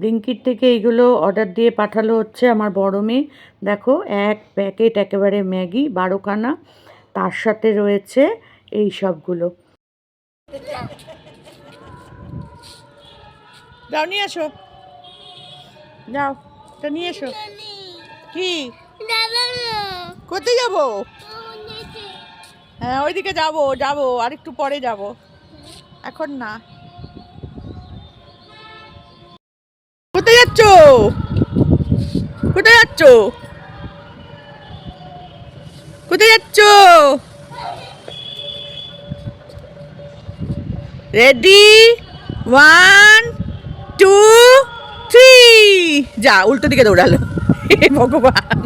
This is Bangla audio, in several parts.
ব্লিঙ্কিট থেকে এইগুলো অর্ডার দিয়ে পাঠালো হচ্ছে আমার বড় মেয়ে। দেখো, এক প্যাকেট একেবারে ম্যাগি 12খানা, তার সাথে রয়েছে এই সবগুলো। যাও নিয়ে এসো, যাও তো নিয়ে এসো। কি কোথায় যাবো? হ্যাঁ ওইদিকে যাবো যাবো, আর একটু পরে যাব, এখন না। কোথায় যাচ্ছ? কোথায় যাচ্ছ? কোথায় যাচ্ছ? রেডি, 1 2 3, যা উল্টো দিকে দৌড়ালো। ভগবান।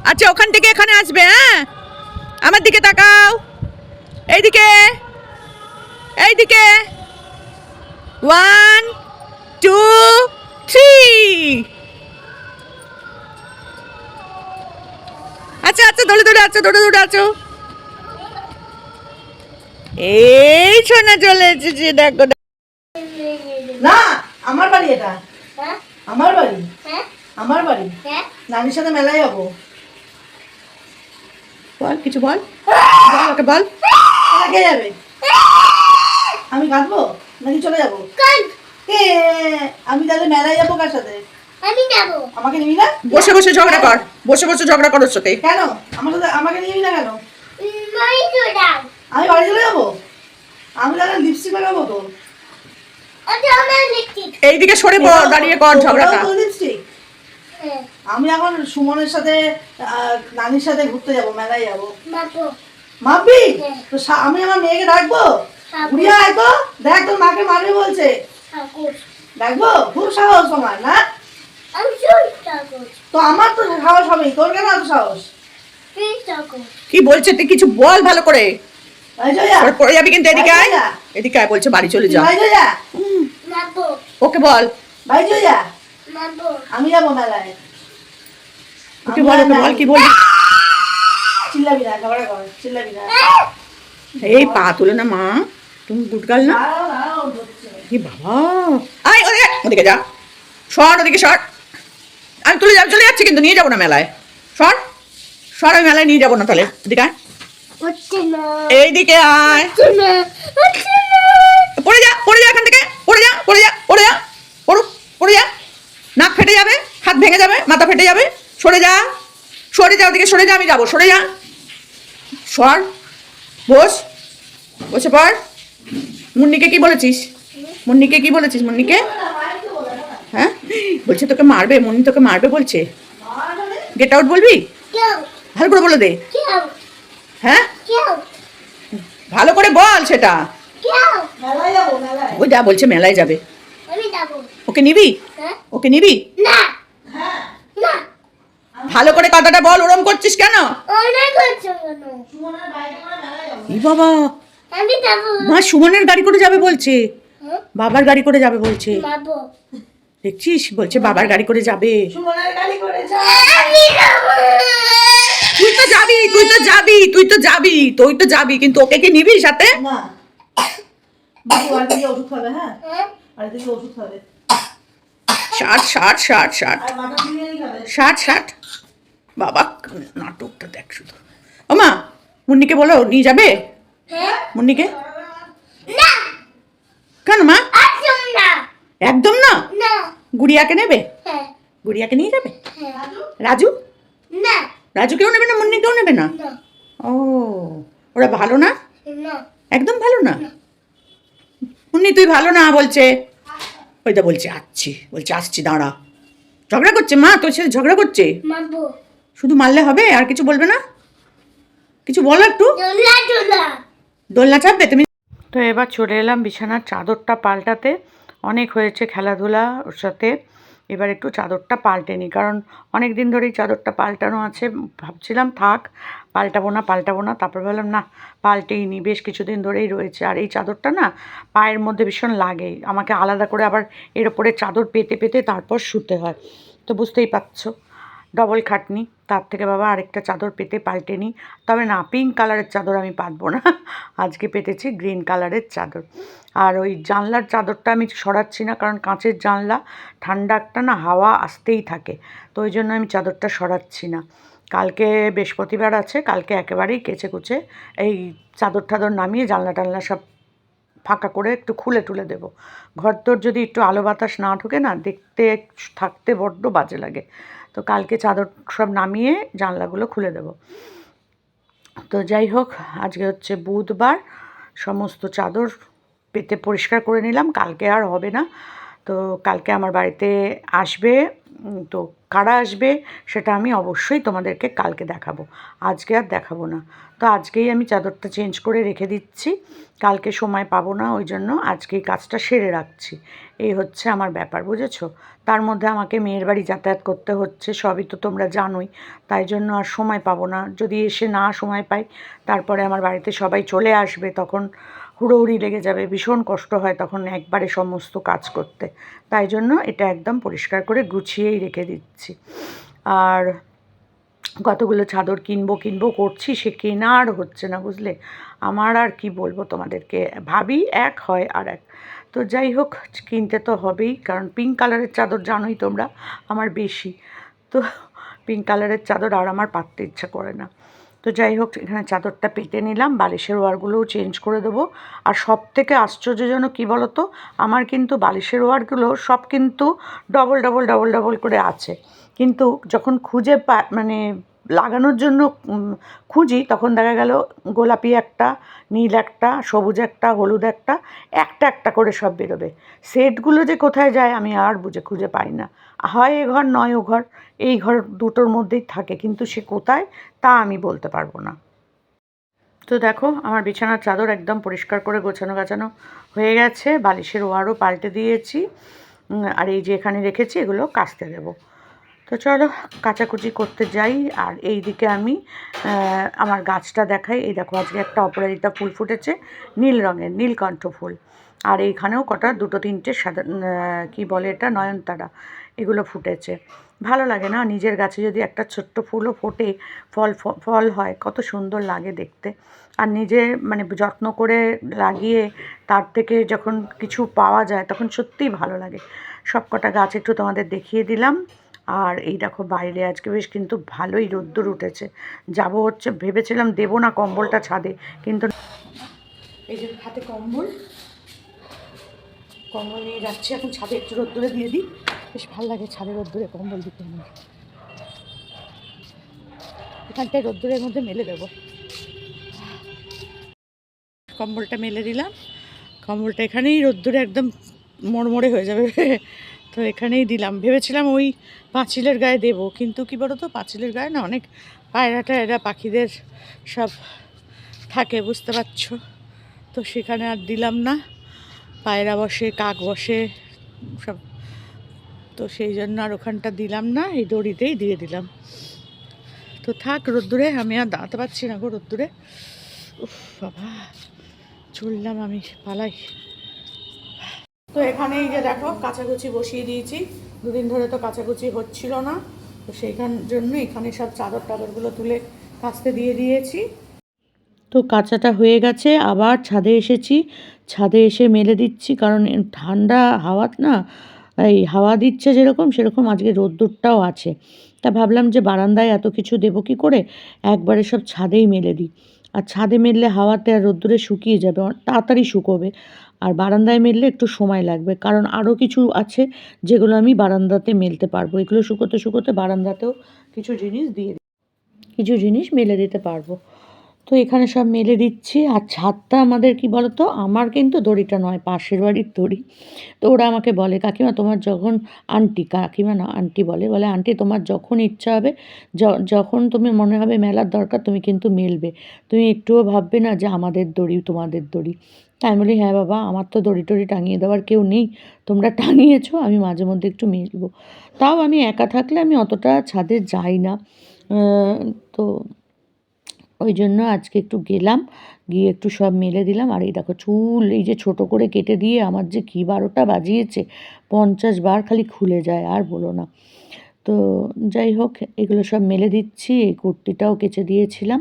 আচ্ছা ওখান থেকে এখানে আসবে, হ্যাঁ আমার দিকে তাকাও, এইদিকে এইদিকে, 1 2 3। আচ্ছা আচ্ছা, দৌড়ে দৌড়ে আছো, দৌড়ে দৌড়ে আছো। এই সোনা চলে এসেছে, দেখো। না আমার বাড়ি এটা, আমার বাড়ি, আমার বাড়ি। নানির সাথে মেলায় যাবো। বল কিছু, বল বল, ওকে বল। কে যাবে? আমি কাঁদবো নাকি চলে যাবো? আমি তাহলে মেলায় যাবো কার সাথে? আমি যাবো। আমাকে নিবি না? বসে বসে ঝগড়া কর, বসে বসে ঝগড়া কর ওর সাথে। কেন আমার সাথে আমাকে নিবি না কেন? আমি বাড়ি চলে যাবো। আমি তাহলে লিপস্টিক লাগাবো তো। এইদিকে সরে পড়, দাঁড়িয়ে কর ঝগড়াটা। আমি এখন সুমনের সাথে নানির সাথে ঘুরতে যাবো, মেলায় যাবো। মাপবি তো? আমি আমার মেয়েকে ডাকবো, বুড়িয়া আয় তো, দেখ তোর মাকে মারবে বলছে। ডাকবো? খুব সাহস তোমার না? তো আমার তো সাহস হবেই, তোর কেন এত সাহস? কি বলছে তুই কিছু বল ভালো করে। পড়ে যাবি কিন্তু, এদিকে আয়, এদিকে আয় বলছে, বাড়ি চলে যা। ওকে বল বাড়ি চলে যা, আমি যাবো মেলায়। ওকে বল, ওকে বল কি বলবি। চিল্লাবি না, ঝগড়া কর, চিল্লাবি না। এই পা তুলে না মা, তুমি গুটগাল না। কি বাবা, আয় ওদিকে যা, সর ওদিকে সর। আমি তুলে যাবো, চলে যাচ্ছি কিন্তু নিয়ে যাবো না মেলায়। সর সর, আমি মেলায় নিয়ে যাবো না তাহলে। এদিকে আয়, এইদিকে আয়। পড়ে যা, পড়ে যা এখান থেকে, পড়ে যা, পড়ে যা, পড়ে যা, পড়ুক, পড়ে যা। নাক ফেটে যাবে, হাত ভেঙে যাবে, মাথা ফেটে যাবে। সরে যা, সরে যা ওদিকে, সরে যা, আমি যাবো, সরে যা। সর, বস, বসে পড়। মুন্নিকে কি বলেছিস? মুন্নিকে কি বলেছিস? মুন্নিকে হ্যাঁ বলছে তোকে মারবে, মুন্নি তোকে মারবে বলছে। গেট আউট বলবি, ভালো করে বলে দে। হ্যাঁ ভালো করে বল সেটা। ওই যা বলছে মেলায় যাবে। ওকে নিবি? ওকে নিবি? ভালো করে কথাটা বল, ওরম করছিস কেন? বাবা মা সুমনের গাড়ি করে যাবে বলছে, বাবার গাড়ি করে যাবে বলছে। দেখছিস বলছে বাবার গাড়ি করে যাবে। তুই তো যাবি, তুই তো যাবি, তুই তো যাবি, তুই তো যাবি, কিন্তু ওকে কি নিবি সাথে? ষাট ষাট ষাট ষাট ষাট ষাট। বাবা নাটকটা দেখ শুধু। ও মা মুন্নিকে বলো নিয়ে যাবে। মুন্নিকে কেন মা? একদম না, গুড়িয়াকে নেবে, গুড়িয়াকে নিয়ে যাবে। রাজু? রাজুকেও নেবে না, মুন্নিকেও নেবে না? ও ওরা ভালো না, একদম ভালো না। মুন্নি তুই ভালো না বলছে। ওইটা বলছে আসছি, বলছে আসছি দাঁড়া। ঝগড়া করছে মা তোর সাথে, ঝগড়া করছে। শুধু মারলে হবে, আর কিছু বলবে না? কিছু বলো একটু। দোলনা চাপবে তুমি? তো এবার চলে এলাম বিছানার চাদরটা পাল্টাতে। অনেক হয়েছে খেলাধুলা ওর সাথে, এবার একটু চাদরটা পাল্টে নিই, কারণ অনেক দিন ধরেই চাদরটা পাল্টানো আছে। ভাবছিলাম থাক পাল্টাবো না, তারপর ভাবলাম না পাল্টেই নিই, বেশ কিছুদিন ধরেই রয়েছে। আর এই চাদরটা না পায়ের মধ্যে ভীষণ লাগে, আমাকে আলাদা করে আবার এর ওপরে চাদর পেতে পেতে তারপর শুতে হয়, তো বুঝতেই পারছো। ডবল খাটনি, তার থেকে বাবা আরেকটা চাদর পেতে পাল্টে নিই। তবে না, পিঙ্ক কালারের চাদর আমি পাতবো না, আজকে পেতেছি গ্রিন কালারের চাদর। আর ওই জানলার চাদরটা আমি সরাচ্ছি না, কারণ কাঁচের জানলা, ঠান্ডা একটা না হাওয়া আসতেই থাকে, তো ওই জন্য আমি চাদরটা সরাচ্ছি না। কালকে বৃহস্পতিবার আছে, কালকে একেবারেই কেচে কুচে এই চাদর টাদর নামিয়ে জানলা টানলা সব ফাঁকা করে একটু খুলে টুলে দেবো। ঘরদোর যদি একটু আলো বাতাস না ঢোকে না, দেখতে থাকতে বড্ড বাজে লাগে। তো কালকে চাদর সব নামিয়ে জানলাগুলো খুলে দেবো। তো যাই হোক, আজকে হচ্ছে বুধবার, সমস্ত চাদর পেতে পরিষ্কার করে নিলাম, কালকে আর হবে না। তো কালকে আমার বাড়িতে আসবে, তো কারা আসবে সেটা আমি অবশ্যই তোমাদেরকে কালকে দেখাবো, আজকে আর দেখাবো না। তো আজকেই আমি চাদরটা চেঞ্জ করে রেখে দিচ্ছি, কালকে সময় পাবো না, ওই জন্য আজকেই কাজটা সেরে রাখছি। এই হচ্ছে আমার ব্যাপার, বুঝেছো? তার মধ্যে আমাকে মেয়ের বাড়ি যাতায়াত করতে হচ্ছে, সবই তো তোমরা জানোই, তাই জন্য আর সময় পাবো না। যদি এসে না সময় পাই, তারপরে আমার বাড়িতে সবাই চলে আসবে, তখন হুড়োহুড়ি লেগে যাবে, ভীষণ কষ্ট হয় তখন একবারে সমস্ত কাজ করতে। তাই জন্য এটা একদম পরিষ্কার করে গুছিয়েই রেখে দিচ্ছি। আর কতগুলো চাদর কিনবো করছি, সে কেনা আর হচ্ছে না, বুঝলে? আমার আর কি বলবো তোমাদেরকে, ভাবি এক হয় আর এক। তো যাই হোক, কিনতে তো হবেই, কারণ পিঙ্ক কালারের চাদর জানোই তোমরা আমার বেশি, তো পিঙ্ক কালারের চাদর আর আমার পাততে ইচ্ছা করে না। তো যাই হোক, এখানে চাদরটা পেতে নিলাম, বালিশের ওয়ারগুলোও চেঞ্জ করে দেবো। আর সব থেকে আশ্চর্যজনক কী বলো তো, আমার কিন্তু বালিশের ওয়ারগুলো সব কিন্তু ডবল ডবল ডবল ডবল করে আছে, কিন্তু যখন খুঁজে মানে লাগানোর জন্য খুঁজি, তখন দেখা গেল গোলাপি একটা, নীল একটা, সবুজ একটা, হলুদ একটা, একটা একটা করে সব বেরোবে। সেটগুলো যে কোথায় যায় আমি আর খুঁজে পাই না। হয় এ ঘর নয় ও ঘর, এই ঘর দুটোর মধ্যেই থাকে, কিন্তু সে কোথায় তা আমি বলতে পারবো না। তো দেখো, আমার বিছানার চাদর একদম পরিষ্কার করে গোছানো গাছানো হয়ে গেছে, বালিশের ওয়ারও পাল্টে দিয়েছি, আর এই যে এখানে রেখেছি এগুলো কাচতে দেবো। তো চলো কাচাকুচি করতে যাই। আর এই দিকে আমি আমার গাছটা দেখাই। এই দেখো, আজকে একটা অপরাজিতা ফুল ফুটেছে, নীল রঙের, নীলকণ্ঠ ফুল। আর এইখানেও কটা দুটো তিনটে সাদা, কী বলে এটা, নয়নতারা, এগুলো ফুটেছে। ভালো লাগে না, নিজের গাছে যদি একটা ছোট্ট ফুলও ফোটে, ফল হয়, কত সুন্দর লাগে দেখতে। আর নিজে মানে যত্ন করে লাগিয়ে তার থেকে যখন কিছু পাওয়া যায়, তখন সত্যিই ভালো লাগে। সব কটা গাছ একটু তোমাদের দেখিয়ে দিলাম। আর এই দেখো, বাইরে আজকে বেশ কিন্তু ভালোই রোদ্দুর উঠেছে। যাব হচ্ছে, ভেবেছিলাম দেবো না কম্বলটা ছাদে, কিন্তু এই যে হাতে কম্বল নিয়ে যাচ্ছি এখন ছাদে, একটু রোদ্দুরে দিয়ে দিই, বেশ ভালো লাগে ছাদে রোদ্দুরে কম্বল দিতে। আমার এখানটায় রোদ্দুরের মধ্যে মেলে দেবো, কম্বলটা মেলে দিলাম। কম্বলটা এখানেই রোদ্দুরে একদম মরমরে হয়ে যাবে, তো এখানেই দিলাম। ভেবেছিলাম ওই পাঁচিলের গায়ে দেবো, কিন্তু কী বলো তো, পাঁচিলের গায়ে না অনেক পায়রা টায়রা পাখিদের সব থাকে, বুঝতে পারছো, তো সেখানে আর দিলাম না। পায়রা বসে, কাক বসে সব, তো সেই জন্য আর ওখানটা দিলাম না, এই দড়িতেই দিয়ে দিলাম। তো থাক রোদ্দুরে, আমি আর দাঁড়াতে পারছি না গো রোদ্দুরে। উফ বাবা, চললাম আমি, পালাই। তো এখানে এই যে দেখো, কাচাকুচি বসিয়ে দিয়েছি, দুদিন ধরে তো কাচাকুচি হচ্ছিল না, তো সেইখান জন্য এখানে সব চাদর টাদরগুলো তুলে কাচতে দিয়ে দিয়েছি। তো কাচাটা হয়ে গেছে, আবার ছাদে এসেছি, ছাদে এসে মেলে দিচ্ছি, কারণ ঠান্ডা হাওয়া না, এই হাওয়া দিচ্ছে যেরকম, সেরকম আজকে রোদ্দুরটাও আছে। তা ভাবলাম যে বারান্দায় এত কিছু দেবো কী করে, একবারে সব ছাদেই মেলে দিই। আর ছাদে মেললে হাওয়াতে আর রোদ্দুরে শুকিয়ে যাবে, তাড়াতাড়ি শুকোবে। আর বারান্দায় মেললে একটু সময় লাগবে, কারণ আরও কিছু আছে যেগুলো আমি বারান্দাতে মেলতে পারবো। এগুলো শুকোতে শুকোতে বারান্দাতেও কিছু জিনিস মেলে দিতে পারবো। তো এখানে সব মেলে দিচ্ছি। আর ছাদটা আমাদের কি বলো তো, আমার কিন্তু দড়িটা নয়, পাশের বাড়ির দড়ি। তো ওরা আমাকে বলে, কাকিমা তোমার যখন, কাকিমা না আন্টি বলে, আন্টি তোমার যখন ইচ্ছা হবে, যখন তুমি মনে হবে মেলার দরকার, তুমি কিন্তু মেলবে, তুমি একটুও ভাববে না যে আমাদের দড়ি তোমাদের দড়ি। তাই আমি বলি, হ্যাঁ বাবা, আমার তো দড়ি টড়ি টাঙিয়ে দেওয়ার কেউ নেই, তোমরা টাঙিয়েছো, আমি মাঝে মধ্যে একটু মেলবো। তাও আমি একা থাকলে আমি অতটা ছাদে যাই না, তো ওই জন্য আজকে একটু গেলাম, গিয়ে একটু সব মেলে দিলাম। আর এই দেখো, চুল এই যে ছোট করে কেটে দিয়ে আমার যে কী 12টা বাজিয়েছে, 50 বার খালি খুলে যায়, আর বলো না। তো যাই হোক, এগুলো সব মেলে দিচ্ছি। এই কুর্তিটাও কেচে দিয়েছিলাম,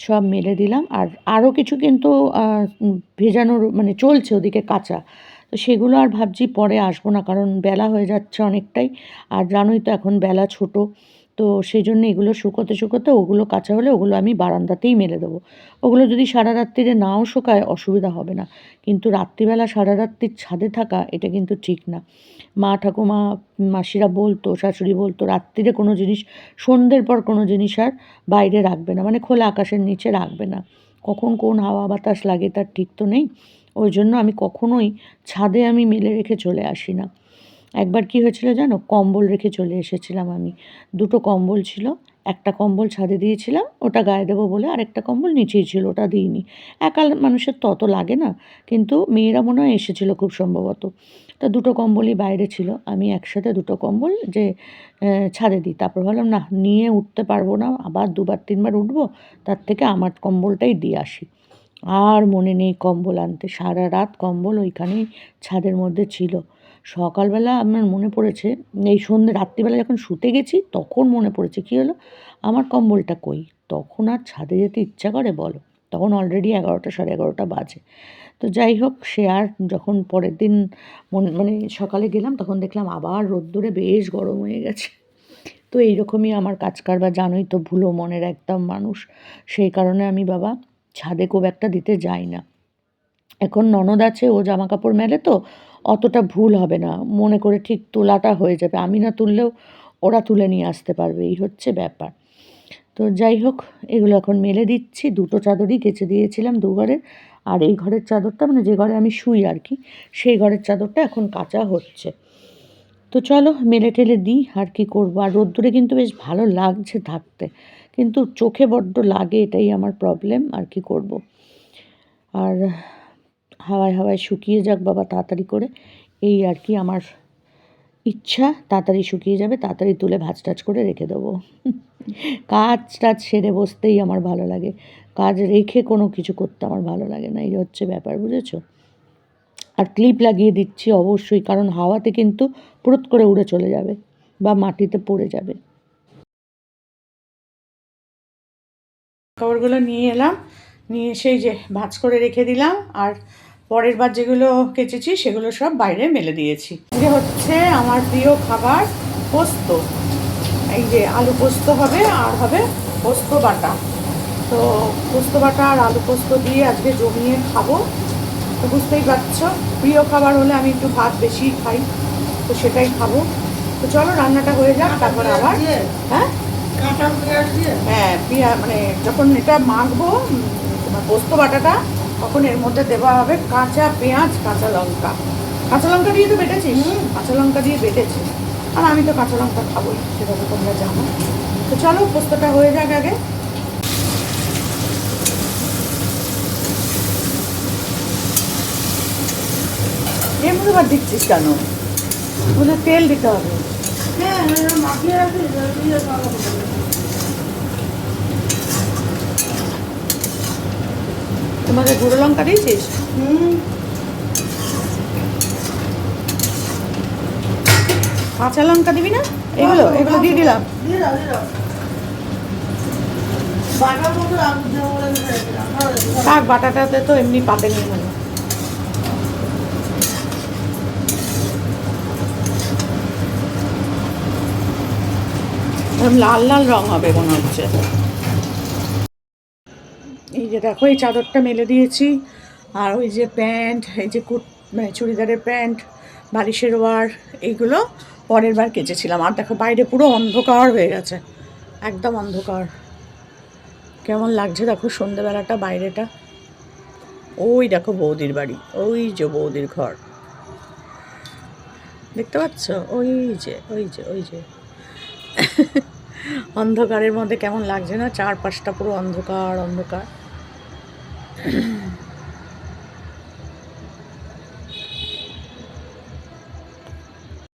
সব মেলে দিলাম। আর আরও কিছু কিন্তু ভেজানোর মানে চলছে ওদিকে কাঁচা, তো সেগুলো আর ভাবছি পরে আসবো না, কারণ বেলা হয়ে যাচ্ছে অনেকটাই। আর জানোই তো এখন বেলা ছোট, তো সেই জন্য এগুলো শুকোতে শুকোতে ওগুলো কাঁচা হলে ওগুলো আমি বারান্দাতেই মেলে দেবো। ওগুলো যদি সারা রাত্রিরে নাও শুকায় অসুবিধা হবে না, কিন্তু রাত্রিবেলা সারা রাত্রির ছাদে থাকা এটা কিন্তু ঠিক না। মা ঠাকুমা মাসিরা বলতো, শাশুড়ি বলতো, রাত্রিরে কোনো জিনিস, সন্ধ্যের পর কোনো জিনিস আর বাইরে রাখবে না, মানে খোলা আকাশের নিচে রাখবে না। কখন কোন হাওয়া বাতাস লাগে তার ঠিক তো নেই। ওই জন্য আমি কখনোই ছাদে আমি মেলে রেখে চলে আসি না। একবার কি হয়েছিল জানো, কম্বল রেখে চলে এসেছিলাম আমি। দুটো কম্বল ছিল, একটা কম্বল ছাদে দিয়েছিলাম ওটা গায়ে দেবো বলে, আরেকটা কম্বল নিচেই ছিল ওটা দিইনি। একা মানুষের তো অত লাগে না, কিন্তু মেয়েরা মনে হয় এসেছিলো খুব সম্ভবত। তা দুটো কম্বলই বাইরে ছিল, আমি একসাথে দুটো কম্বল যে ছাদে দিই। তারপর ভাবলাম না, নিয়ে উঠতে পারবো না, আবার দুবার তিনবার উঠবো, তার থেকে আমার কম্বলটাই দিয়ে আসি। আর মনে নেই কম্বল আনতে, সারা রাত কম্বল ওইখানেই ছাদের মধ্যে ছিল। সকালবেলা আমার মনে পড়েছে, এই সন্ধ্যে রাত্রিবেলা যখন শুতে গেছি তখন মনে পড়েছে কী হলো, আমার কম্বলটা কই। তখন আর ছাদে যেতে ইচ্ছা করে বলো, তখন অলরেডি 11টা 11:30 বাজে। তো যাই হোক, সে আর যখন পরের দিন মানে সকালে গেলাম তখন দেখলাম আবার রোদ্দুরে বেশ গরম হয়ে গেছে। তো এইরকমই আমার কাজ কারবার, জানোই তো ভুলো মনের একদম মানুষ, সেই কারণে আমি বাবা ছাদে খুব একটা দিতে যাই না। এখন ননদ আছে, ও জামা কাপড় মেলে, তো অতটা ভুল হবে না, মনে করে ঠিক তোলাটা হয়ে যাবে। আমি না তুললেও ওরা তুলে নিয়ে আসতে পারবে, এই হচ্ছে ব্যাপার। তো যাই হোক, এগুলো এখন মেলে দিচ্ছি। দুটো চাদরই কেচে দিয়েছিলাম দুঘরের, আর এই ঘরের চাদরটা মানে যে ঘরে আমি শুই আর কি, সেই ঘরের চাদরটা এখন কাচা হচ্ছে। তো চলো মেলে টেলে দিই, আর কি করবো। আর রোদ্দুরে কিন্তু বেশ ভালো লাগছে থাকতে, কিন্তু চোখে বড্ড লাগে, এটাই আমার প্রবলেম, আর কি করব। আর হাওয়ায় হাওয়ায় শুকিয়ে যাক বাবা তাড়াতাড়ি করে, এই আর কি আমার ইচ্ছা। তাড়াতাড়ি শুকিয়ে যাবে, তাড়াতাড়ি তুলে ভাজ টাজ করে রেখে দেবো। কাজ টাজ সেরে বসতেই আমার ভালো লাগে, কাজ রেখে কোনো কিছু করতে আমার ভালো লাগে না, এই হচ্ছে ব্যাপার, বুঝেছো। আর ক্লিপ লাগিয়ে দিচ্ছি অবশ্যই, কারণ হাওয়াতে কিন্তু পুরুত করে উড়ে চলে যাবে বা মাটিতে পড়ে যাবে। খাবারগুলো নিয়ে এলাম, নিয়ে এসেই যে ভাঁজ করে রেখে দিলাম। আর পরের বার যেগুলো কেচেছি সেগুলো সব বাইরে মেলে দিয়েছি। যে হচ্ছে আমার প্রিয় খাবার পোস্ত, এই যে আলু পোস্ত হবে, আর হবে পোস্ত বাটা। তো পোস্ত বাটা আর আলু পোস্ত দিয়ে আজকে জমিয়ে খাবো। তো বুঝতেই পারছো, প্রিয় খাবার হলে আমি একটু ভাত বেশি খাই, তো সেটাই খাবো। তো চলো রান্নাটা হয়ে যাক, তারপরে আবার হ্যাঁ হ্যাঁ মানে যখন এটা মাখবো তোমার পোস্ত বাটাটা, তখন এর মধ্যে দেওয়া হবে কাঁচা পেঁয়াজ, কাঁচা লঙ্কা। কাঁচা লঙ্কা দিয়ে তো বেটেছিস? কাঁচা লঙ্কা দিয়ে বেটেছি, আর আমি তো কাঁচা লঙ্কা খাবোই, সেটা তো তোমরা জানো। তো চলো পোস্তটা হয়ে যাক আগে। এর মধ্যে আবার দিচ্ছিস কেন? ওদের তেল দিতে হবে। তোমাদের গুঁড়ো লঙ্কা দিয়েছিস? কাঁচা লঙ্কা দিবি না? এগুলো এগুলো দিয়ে দিলাম। শাক বাটাটাতে তো এমনি পাতে নেই মনে, লাল লাল রং হবে মনে হচ্ছে। এই যে দেখো, এই চাদরটা মেলে দিয়েছি, আর ওই যে প্যান্ট, এই যে মানে চুড়িদারের প্যান্ট, বালিশের ওয়ার, এইগুলো পরের বার কেচেছিলাম। আর দেখো বাইরে পুরো অন্ধকার হয়ে গেছে, একদম অন্ধকার। কেমন লাগছে দেখো সন্ধেবেলাটা বাইরেটা। ওই দেখো বৌদির বাড়ি, ওই যে বৌদির ঘর দেখতে পাচ্ছ, ওই যে ওই যে ওই যে অন্ধকারের মধ্যে কেমন লাগছে না, চারপাশটা পুরো অন্ধকার অন্ধকার।